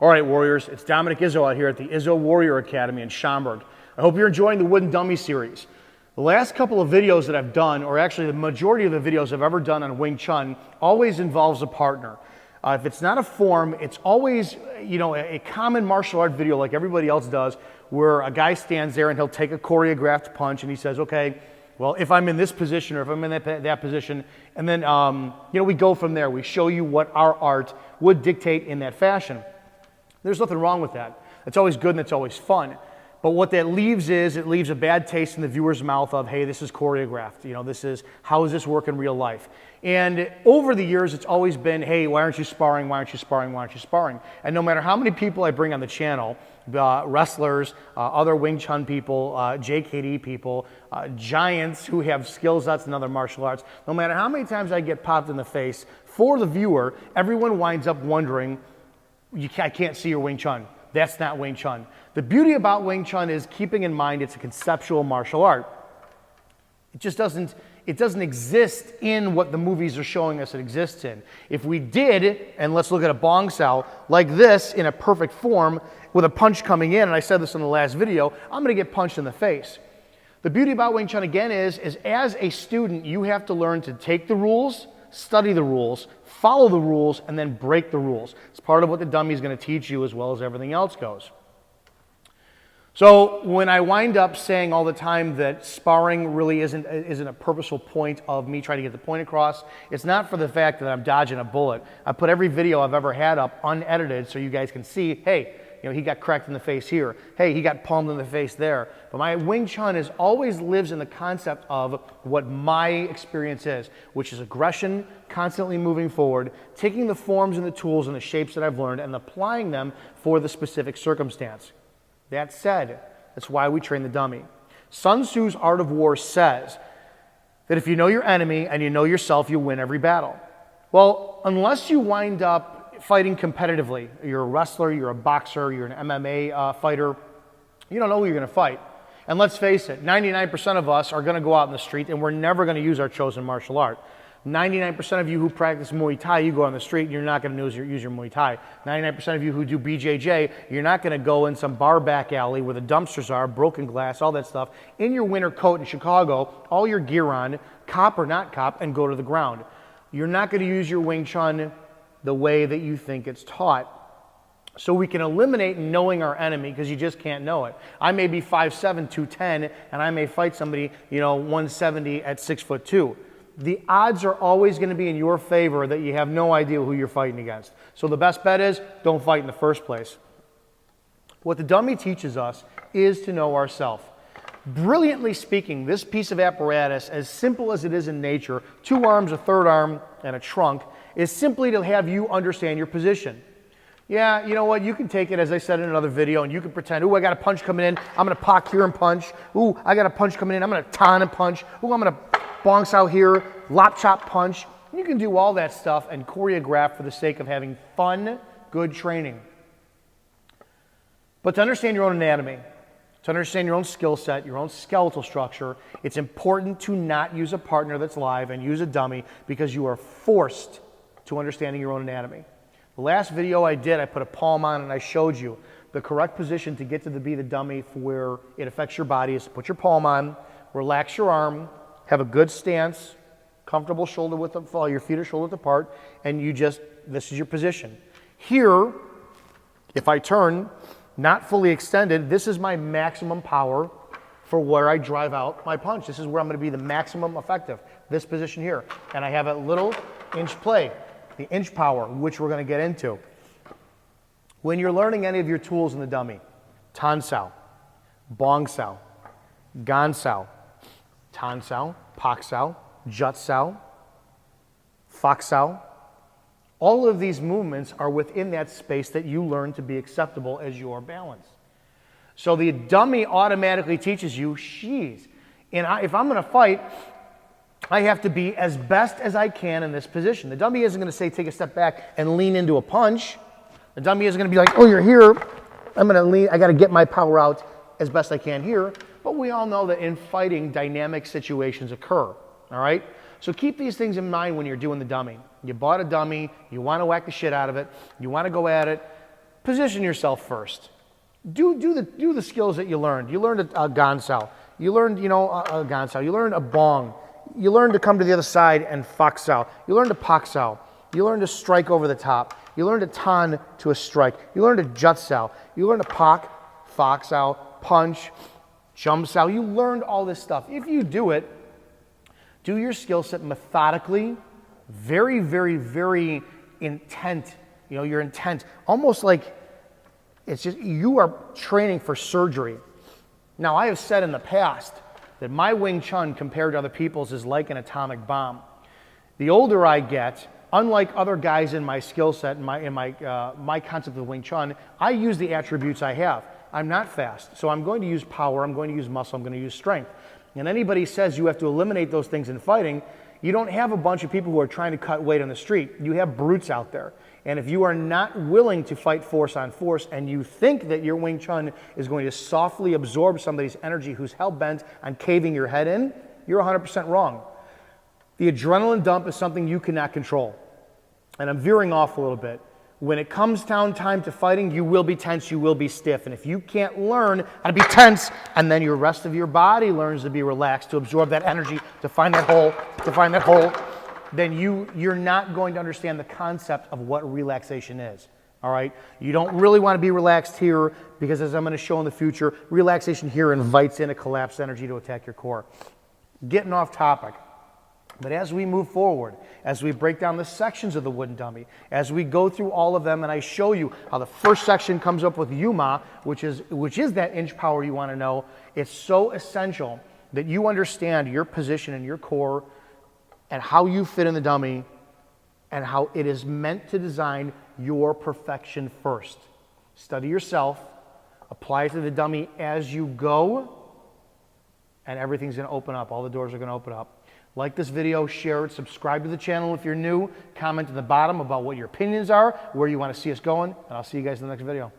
All right, Warriors, it's Dominick Izzo out here at the Izzo Warrior Academy in Schaumburg. I hope you're enjoying the Wooden Dummy series. The last couple of videos that I've done, or actually the majority of the videos I've ever done on Wing Chun, always involves a partner. If it's not a form, it's always, a common martial art video like everybody else does, where a guy stands there and he'll take a choreographed punch and he says, okay, well, if I'm in this position or if I'm in that position, and then, we go from there. We show you what our art would dictate in that fashion. There's nothing wrong with that. It's always good and it's always fun. But what that leaves is, it leaves a bad taste in the viewer's mouth of, hey, this is choreographed. How does this work in real life? And over the years, it's always been, hey, why aren't you sparring? Why aren't you sparring? Why aren't you sparring? And no matter how many people I bring on the channel, wrestlers, other Wing Chun people, JKD people, giants who have skill sets in other martial arts, no matter how many times I get popped in the face, for the viewer, everyone winds up wondering, I can't see your Wing Chun. That's not Wing Chun. The beauty about Wing Chun is keeping in mind it's a conceptual martial art. It doesn't exist in what the movies are showing us it exists in. If we did, and let's look at a bong sao, like this in a perfect form, with a punch coming in, and I said this in the last video, I'm gonna get punched in the face. The beauty about Wing Chun again is as a student, you have to learn to take the rules, study the rules, follow the rules, and then break the rules. It's part of what the dummy is going to teach you as well as everything else goes. So when I wind up saying all the time that sparring really isn't a purposeful point of me trying to get the point across, it's not for the fact that I'm dodging a bullet. I put every video I've ever had up unedited so you guys can see, hey, he got cracked in the face here. Hey, he got palmed in the face there. But my Wing Chun always lives in the concept of what my experience is, which is aggression, constantly moving forward, taking the forms and the tools and the shapes that I've learned and applying them for the specific circumstance. That said, that's why we train the dummy. Sun Tzu's Art of War says that if you know your enemy and you know yourself, you'll win every battle. Well, unless you wind up fighting competitively, you're a wrestler, you're a boxer, you're an MMA fighter, you don't know who you're going to fight. And let's face it, 99% of us are going to go out in the street and we're never going to use our chosen martial art. 99% of you who practice Muay Thai, you go on the street and you're not going to use your Muay Thai. 99% of you who do BJJ, you're not going to go in some bar back alley where the dumpsters are, broken glass, all that stuff, in your winter coat in Chicago, all your gear on, cop or not cop, and go to the ground. You're not going to use your Wing Chun the way that you think it's taught. So we can eliminate knowing our enemy because you just can't know it. I may be 5'7", 210, and I may fight somebody, 170 at 6'2". The odds are always going to be in your favor that you have no idea who you're fighting against. So the best bet is don't fight in the first place. What the dummy teaches us is to know ourselves. Brilliantly speaking, this piece of apparatus, as simple as it is in nature, 2 arms, a third arm, and a trunk, is simply to have you understand your position. Yeah, you know what, you can take it, as I said in another video, and you can pretend, ooh, I got a punch coming in, I'm going to pock here and punch. Ooh, I got a punch coming in, I'm going to tan and punch. Ooh, I'm going to bong sao here, lop chop punch. You can do all that stuff and choreograph for the sake of having fun, good training. But to understand your own anatomy, to understand your own skill set, your own skeletal structure, it's important to not use a partner that's live and use a dummy because you are forced to understanding your own anatomy. The last video I did, I put a palm on and I showed you the correct position to get to be the dummy for where it affects your body is to put your palm on, relax your arm, have a good stance, comfortable shoulder width, your feet are shoulder width apart, and this is your position. Here, if I turn, not fully extended, this is my maximum power for where I drive out my punch. This is where I'm going to be the maximum effective, this position here. And I have a little inch play, the inch power, which we're going to get into. When you're learning any of your tools in the dummy, tan sao, bong sao, gan sao, tan sao, pak sao, jut sao, fak sao, all of these movements are within that space that you learn to be acceptable as your balance. So the dummy automatically teaches you, she's, and if I'm going to fight, I have to be as best as I can in this position. The dummy isn't going to say take a step back and lean into a punch. The dummy isn't going to be like, oh, you're here. I'm going to lean. I got to get my power out as best I can here. But we all know that in fighting, dynamic situations occur. All right? So keep these things in mind when you're doing the dummy. You bought a dummy. You want to whack the shit out of it. You want to go at it. position yourself first. Do the skills that you learned. You learned a gansao. You learned, a gansao. You learned a bong. You learned to come to the other side and faksao. You learned a paksao. You learned to strike over the top. You learned a tan to a strike. You learned a jutsao. You learned a pak, faksao, punch, jumsao. You learned all this stuff. If you do it, do your skill set methodically, very, very, very intent. Your intent, almost like it's just you are training for surgery. Now, I have said in the past that my Wing Chun compared to other people's is like an atomic bomb. The older I get, unlike other guys in my skill set, in my concept of Wing Chun, I use the attributes I have. I'm not fast, so I'm going to use power, I'm going to use muscle, I'm going to use strength. And anybody says you have to eliminate those things in fighting, you don't have a bunch of people who are trying to cut weight on the street. You have brutes out there. And if you are not willing to fight force on force and you think that your Wing Chun is going to softly absorb somebody's energy who's hell-bent on caving your head in, you're 100% wrong. The adrenaline dump is something you cannot control. And I'm veering off a little bit. When it comes down time to fighting, you will be tense, you will be stiff. And if you can't learn how to be tense, and then your rest of your body learns to be relaxed, to absorb that energy, to find that hole, then you're not going to understand the concept of what relaxation is. All right? You don't really want to be relaxed here because, as I'm going to show in the future, relaxation here invites in a collapsed energy to attack your core. Getting off topic. But as we move forward, as we break down the sections of the wooden dummy, as we go through all of them and I show you how the first section comes up with Yuma, which is that inch power you want to know, it's so essential that you understand your position and your core and how you fit in the dummy and how it is meant to design your perfection first. Study yourself, apply it to the dummy as you go, and everything's going to open up. All the doors are going to open up. Like this video, share it, subscribe to the channel if you're new, comment at the bottom about what your opinions are, where you want to see us going, and I'll see you guys in the next video.